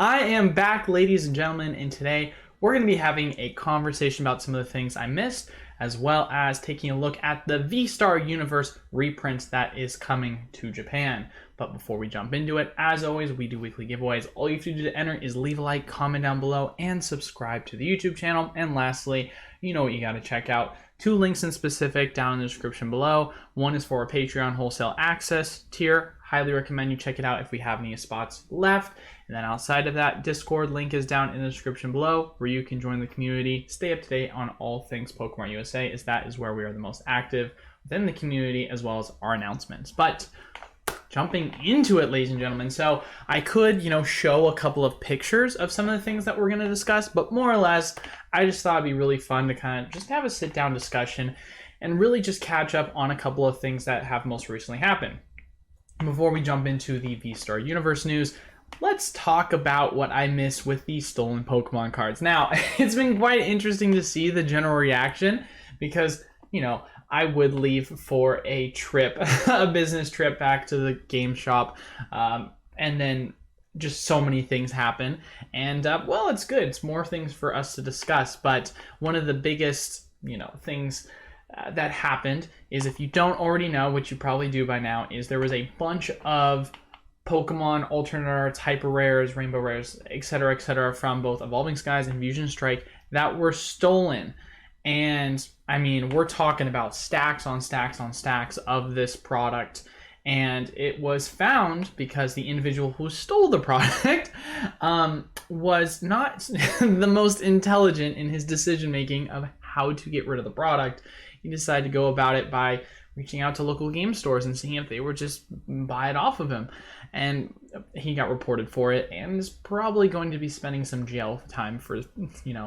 I am back, ladies and gentlemen, and today we're going to be having a conversation about some of the things I missed, as well as taking a look at the Vstar Universe reprint that is coming to Japan. But before we jump into it, as always, we do weekly giveaways. All you have to do to enter is leave a like, comment down below, and subscribe to the YouTube channel. And lastly, you know what you got to check out. 2 links in specific down in the description below. One is for our Patreon wholesale access tier. Highly recommend you check it out if we have any spots left. And then outside of that, Discord link is down in the description below where you can join the community, stay up to date on all things PokemartUSA, as that is where we are the most active within the community, as well as our announcements. But jumping into it, ladies and gentlemen, so I could, show a couple of pictures of some of the things that we're going to discuss, but more or less, I just thought it'd be really fun to kind of just have a sit-down discussion and really just catch up on a couple of things that have most recently happened. Before we jump into the Vstar Universe news, let's talk about what I miss with these stolen Pokemon cards. Now, it's been quite interesting to see the general reaction because, I would leave for a trip, a business trip back to the game shop, and then just so many things happen. And, well, it's good. It's more things for us to discuss. But one of the biggest, things that happened is, if you don't already know, which you probably do by now, is there was a bunch of Pokemon alternate arts, hyper rares, rainbow rares, etc., from both Evolving Skies and Fusion Strike that were stolen. And I mean, we're talking about stacks on stacks on stacks of this product. And it was found because the individual who stole the product was not the most intelligent in his decision making of how to get rid of the product. He decided to go about it by reaching out to local game stores and seeing if they would just buy it off of him. And he got reported for it and is probably going to be spending some jail time for,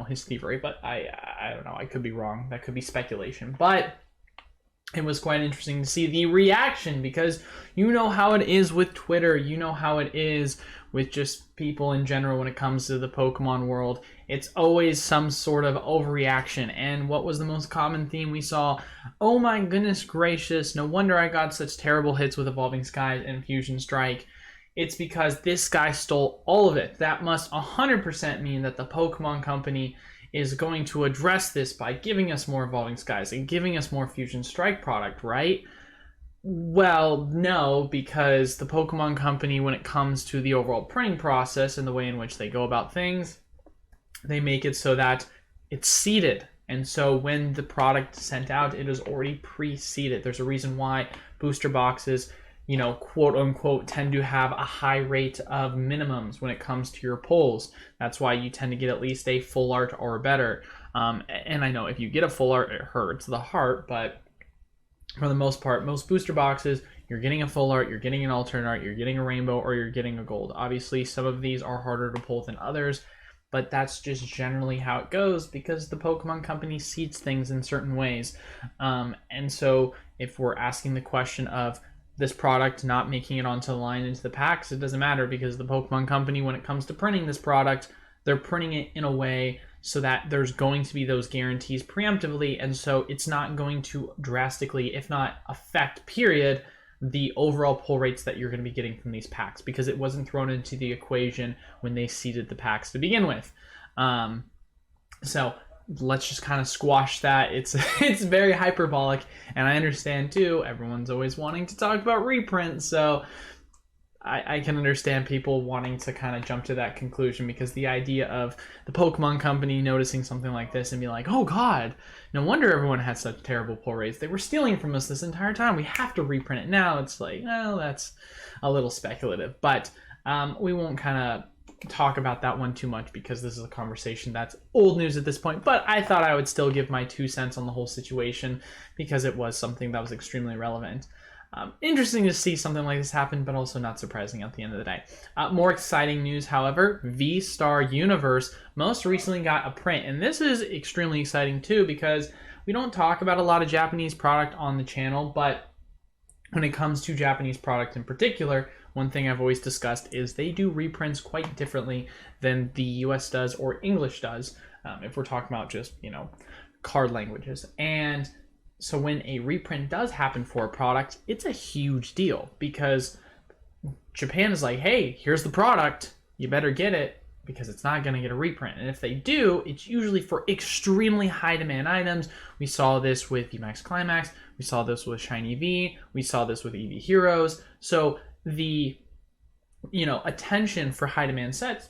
his thievery. But I don't know. I could be wrong. That could be speculation. But it was quite interesting to see the reaction because you know how it is with Twitter. You know how it is with just people in general when it comes to the Pokemon world. It's always some sort of overreaction. And what was the most common theme we saw? Oh my goodness gracious, no wonder I got such terrible hits with Evolving Skies and Fusion Strike. It's because this guy stole all of it. That must 100% mean that the Pokemon Company is going to address this by giving us more Evolving Skies and giving us more Fusion Strike product, right? Well, no, because the Pokemon Company, when it comes to the overall printing process and the way in which they go about things, they make it so that it's seeded. And so when the product is sent out, it is already pre-seeded. There's a reason why booster boxes, quote unquote, tend to have a high rate of minimums when it comes to your pulls. That's why you tend to get at least a full art or better. And I know if you get a full art, it hurts the heart, but for the most part, most booster boxes, you're getting a full art, you're getting an alternate art, you're getting a rainbow, or you're getting a gold. Obviously, some of these are harder to pull than others, but that's just generally how it goes because the Pokemon Company seeds things in certain ways. And so if we're asking the question of this product not making it onto the line into the packs, it doesn't matter because the Pokemon Company, when it comes to printing this product, they're printing it in a way so that there's going to be those guarantees preemptively, and so it's not going to drastically, if not affect, period, the overall pull rates that you're going to be getting from these packs because it wasn't thrown into the equation when they seeded the packs to begin with. So let's just kind of squash that. It's very hyperbolic, and I understand too, everyone's always wanting to talk about reprints, so I can understand people wanting to kind of jump to that conclusion because the idea of the Pokemon Company noticing something like this and be like, oh god, no wonder everyone had such terrible pull rates. They were stealing from us this entire time. We have to reprint it now. It's like, well, that's a little speculative. But we won't kind of talk about that one too much because this is a conversation that's old news at this point. But I thought I would still give my 2 cents on the whole situation because it was something that was extremely relevant. Interesting to see something like this happen, but also not surprising at the end of the day. More exciting news, however, Vstar Universe most recently got a print, and this is extremely exciting too because we don't talk about a lot of Japanese product on the channel, but when it comes to Japanese product in particular, one thing I've always discussed is they do reprints quite differently than the US does or English does, if we're talking about just, card languages. And so when a reprint does happen for a product, it's a huge deal because Japan is like, hey, here's the product, you better get it. because it's not going to get a reprint. And if they do, it's usually for extremely high demand items. We saw this with VMAX Climax. We saw this with Shiny V. We saw this with EV Heroes. So the, attention for high demand sets,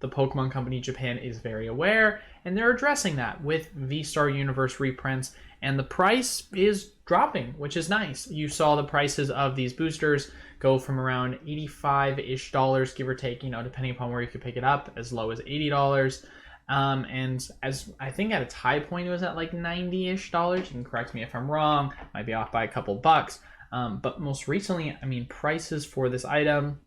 the Pokemon Company Japan is very aware, and they're addressing that with Vstar Universe reprints, and the price is dropping, which is nice. You saw the prices of these boosters go from around $85-ish, give or take, depending upon where you could pick it up, as low as $80. And as I think at its high point, it was at like $90-ish. You can correct me if I'm wrong, might be off by a couple bucks. But most recently, prices for this item,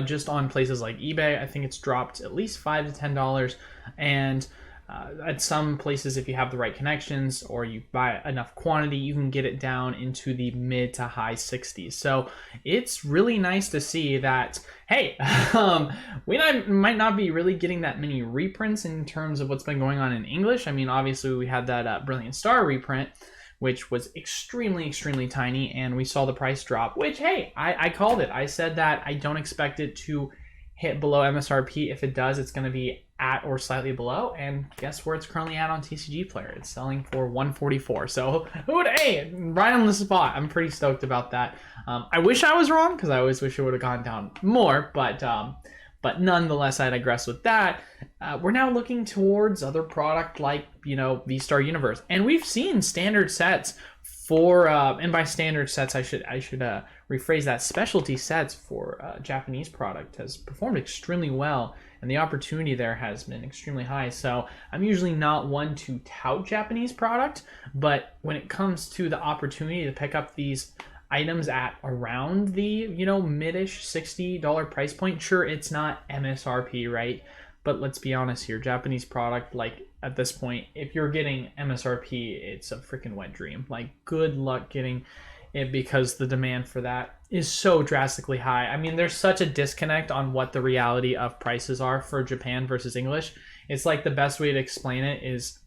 just on places like eBay, I think it's dropped at least $5 to $10. And at some places, if you have the right connections or you buy enough quantity, you can get it down into the mid to high 60s. So it's really nice to see that, hey, we might not be really getting that many reprints in terms of what's been going on in English. Obviously, we had that Brilliant Star reprint, which was extremely, extremely tiny, and we saw the price drop, which, hey, I called it. I said that I don't expect it to hit below MSRP. If it does, it's going to be at or slightly below, and guess where it's currently at on TCG Player? It's selling for $144. So, hey, right on the spot. I'm pretty stoked about that. I wish I was wrong, because I always wish it would have gone down more, but nonetheless, I digress with that. We're now looking towards other product like, Vstar Universe. And we've seen standard sets for, and by standard sets, I should rephrase that, specialty sets for Japanese product has performed extremely well. And the opportunity there has been extremely high. So I'm usually not one to tout Japanese product, but when it comes to the opportunity to pick up these items at around the, mid-ish $60 price point, sure, it's not MSRP, right? But let's be honest here, Japanese product, like at this point, if you're getting MSRP, it's a freaking wet dream. Like, good luck getting it, because the demand for that is so drastically high. There's such a disconnect on what the reality of prices are for Japan versus English. It's like, the best way to explain it is,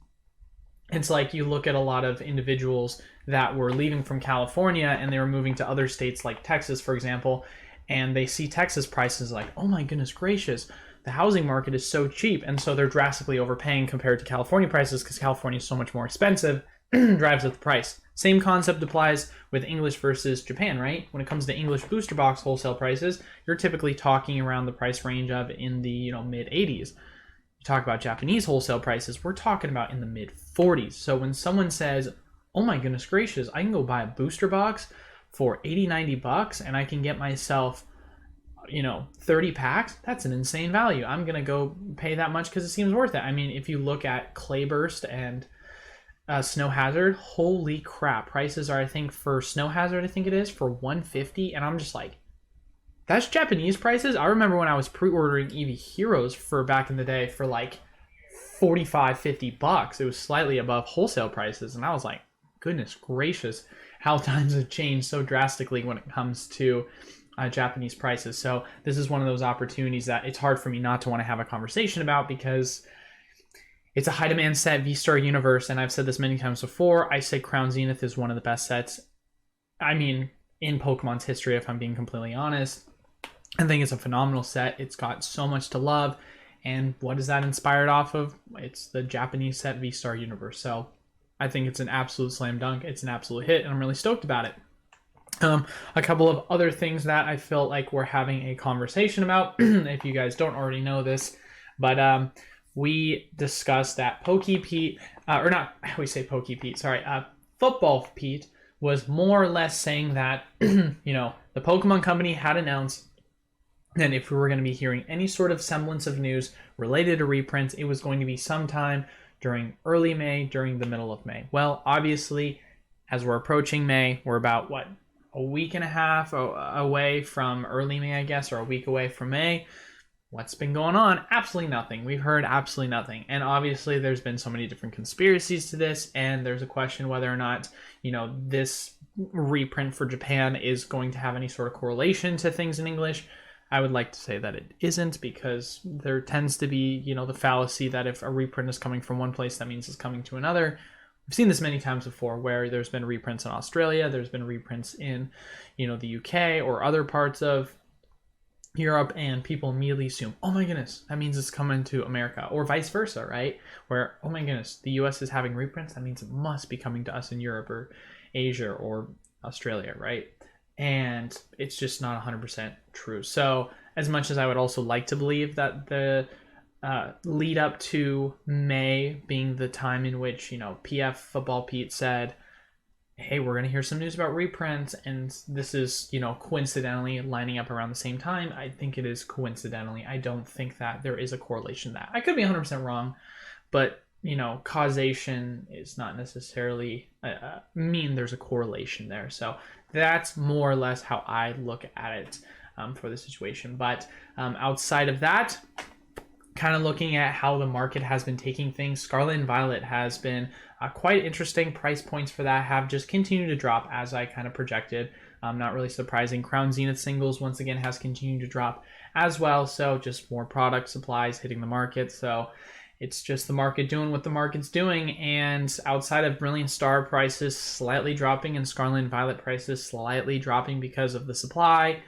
it's like you look at a lot of individuals that were leaving from California and they were moving to other states like Texas, for example, and they see Texas prices like, oh my goodness gracious, the housing market is so cheap, and so they're drastically overpaying compared to California prices because California is so much more expensive, drives up the price. Same concept applies with English versus Japan, right? When it comes to English booster box wholesale prices, you're typically talking around the price range of in the mid 80s. You talk about Japanese wholesale prices, we're talking about in the mid 40s. So when someone says, oh my goodness gracious, I can go buy a booster box for $80-90 and I can get myself 30 packs, that's an insane value. I'm gonna go pay that much because it seems worth it. If you look at Clayburst and Snow Hazard, holy crap, prices are, I think for Snow Hazard, I think it is for $150, and I'm just like, that's Japanese prices. I remember when I was pre-ordering EV Heroes for back in the day for like $45-50. It was slightly above wholesale prices, and I was like, goodness gracious, how times have changed so drastically when it comes to Japanese prices. So this is one of those opportunities that it's hard for me not to want to have a conversation about, because it's a high demand set, Vstar Universe, and I've said this many times before. I say Crown Zenith is one of the best sets, in Pokemon's history, if I'm being completely honest. I think it's a phenomenal set. It's got so much to love. And what is that inspired off of? It's the Japanese set Vstar Universe. So I think it's an absolute slam dunk. It's an absolute hit, and I'm really stoked about it. A couple of other things that I felt like we're having a conversation about, if you guys don't already know this, but we discussed that Football Pete was more or less saying that, the Pokemon Company had announced that if we were going to be hearing any sort of semblance of news related to reprints, it was going to be sometime during early May, during the middle of May. Well, obviously, as we're approaching May, we're about, a week and a half away from early May, I guess, or a week away from May. What's been going on? Absolutely nothing. We've heard absolutely nothing. And obviously there's been so many different conspiracies to this, and there's a question whether or not, this reprint for Japan is going to have any sort of correlation to things in English. I would like to say that it isn't, because there tends to be, the fallacy that if a reprint is coming from one place, that means it's coming to another. We've seen this many times before, where there's been reprints in Australia, there's been reprints in, the UK or other parts of Europe, and people immediately assume, oh my goodness, that means it's coming to America, or vice versa, right? Where, oh my goodness, the US is having reprints, that means it must be coming to us in Europe or Asia or Australia, right? And it's just not 100% true. So as much as I would also like to believe that the lead up to May being the time in which, PF Football Pete said, hey, we're going to hear some news about reprints, and this is, coincidentally lining up around the same time. I think it is coincidentally. I don't think that there is a correlation to that. I could be 100% wrong, but, causation is not necessarily mean there's a correlation there. So that's more or less how I look at it for the situation. But outside of that, kind of looking at how the market has been taking things, Scarlet and Violet has been quite interesting. Price points for that have just continued to drop as I kind of projected. Not really surprising. Crown Zenith singles once again has continued to drop as well. So just more product supplies hitting the market. So it's just the market doing what the market's doing. And outside of Brilliant Star prices slightly dropping and Scarlet and Violet prices slightly dropping because of the supply,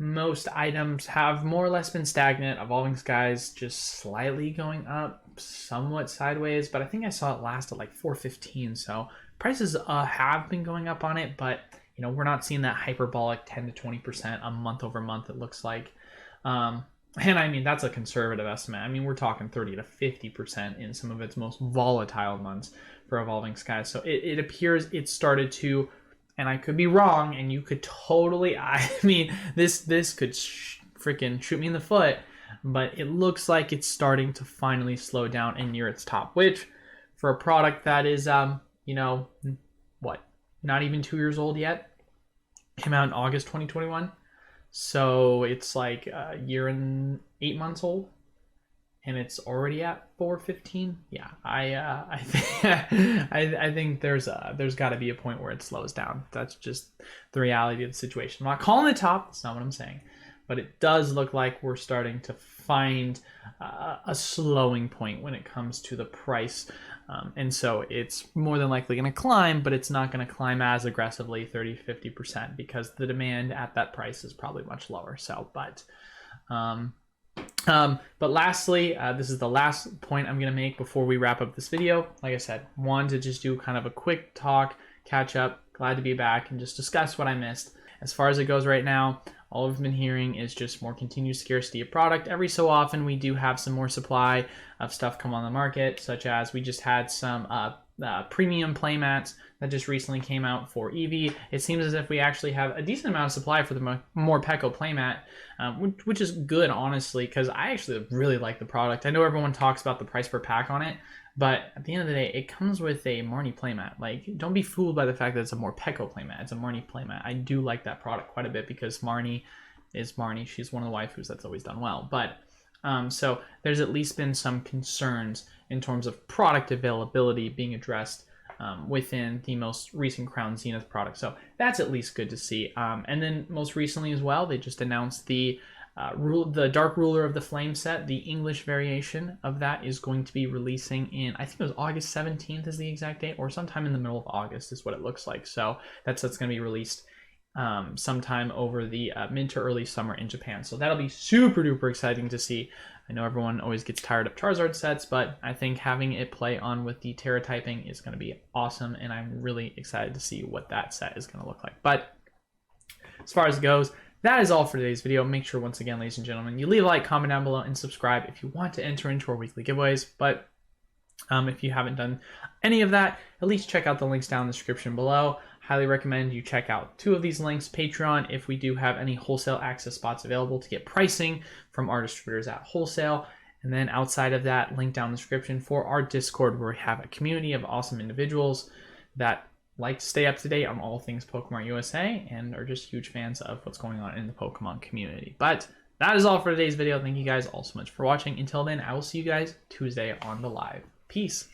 most items have more or less been stagnant. Evolving Skies just slightly going up, somewhat sideways, but I think I saw it last at like 415. So prices have been going up on it, but we're not seeing that hyperbolic 10 to 20% a month over month, it looks like. And I mean, that's a conservative estimate. I mean, we're talking 30 to 50% in some of its most volatile months for Evolving Skies. So it appears it started to, and I could be wrong, and you could totally, I mean, this could freaking shoot me in the foot, but it looks like it's starting to finally slow down and near its top, which for a product that is, not even 2 years old yet, came out in August 2021. So it's like a year and 8 months old, and it's already at 415. Yeah, I think there's got to be a point where it slows down. That's just the reality of the situation. I'm not calling it top. That's not what I'm saying, but it does look like we're starting to find a slowing point when it comes to the price. And so it's more than likely going to climb, but it's not going to climb as aggressively, 30 to 50%, because the demand at that price is probably much lower. So, but lastly, this is the last point I'm going to make before we wrap up this video. Like I said, wanted to just do kind of a quick talk, catch up, glad to be back, and just discuss what I missed. As far as it goes right now, all we've been hearing is just more continued scarcity of product. Every so often, we do have some more supply of stuff come on the market, such as we just had some premium playmats that just recently came out for Eevee. It seems as if we actually have a decent amount of supply for the Morpeko playmat, which is good, honestly, because I actually really like the product. I know everyone talks about the price per pack on it, but at the end of the day, it comes with a Marnie playmat. Like, don't be fooled by the fact that it's a Morpeko playmat. It's a Marnie playmat. I do like that product quite a bit because Marnie is Marnie. She's one of the waifus that's always done well. But so there's at least been some concerns in terms of product availability being addressed within the most recent Crown Zenith product. So that's at least good to see. And then most recently as well, they just announced the Dark Ruler of the Flame set. The English variation of that is going to be releasing in, I think it was August 17th is the exact date, or sometime in the middle of August is what it looks like. So that's going to be released sometime over the mid to early summer in Japan. So that'll be super duper exciting to see. I know everyone always gets tired of Charizard sets, but I think having it play on with the Terra typing is going to be awesome, and I'm really excited to see what that set is going to look like. But as far as it goes, that is all for today's video. Make sure, once again, ladies and gentlemen, you leave a like, comment down below, and subscribe if you want to enter into our weekly giveaways. But if you haven't done any of that, at least check out the links down in the description below. Highly recommend you check out 2 of these links. Patreon, if we do have any wholesale access spots available to get pricing from our distributors at wholesale. And then outside of that, link down in the description for our Discord, where we have a community of awesome individuals that like to stay up to date on all things PokemartUSA and are just huge fans of what's going on in the Pokemon community. But that is all for today's video. Thank you guys all so much for watching. Until then, I will see you guys Tuesday on the live. Peace.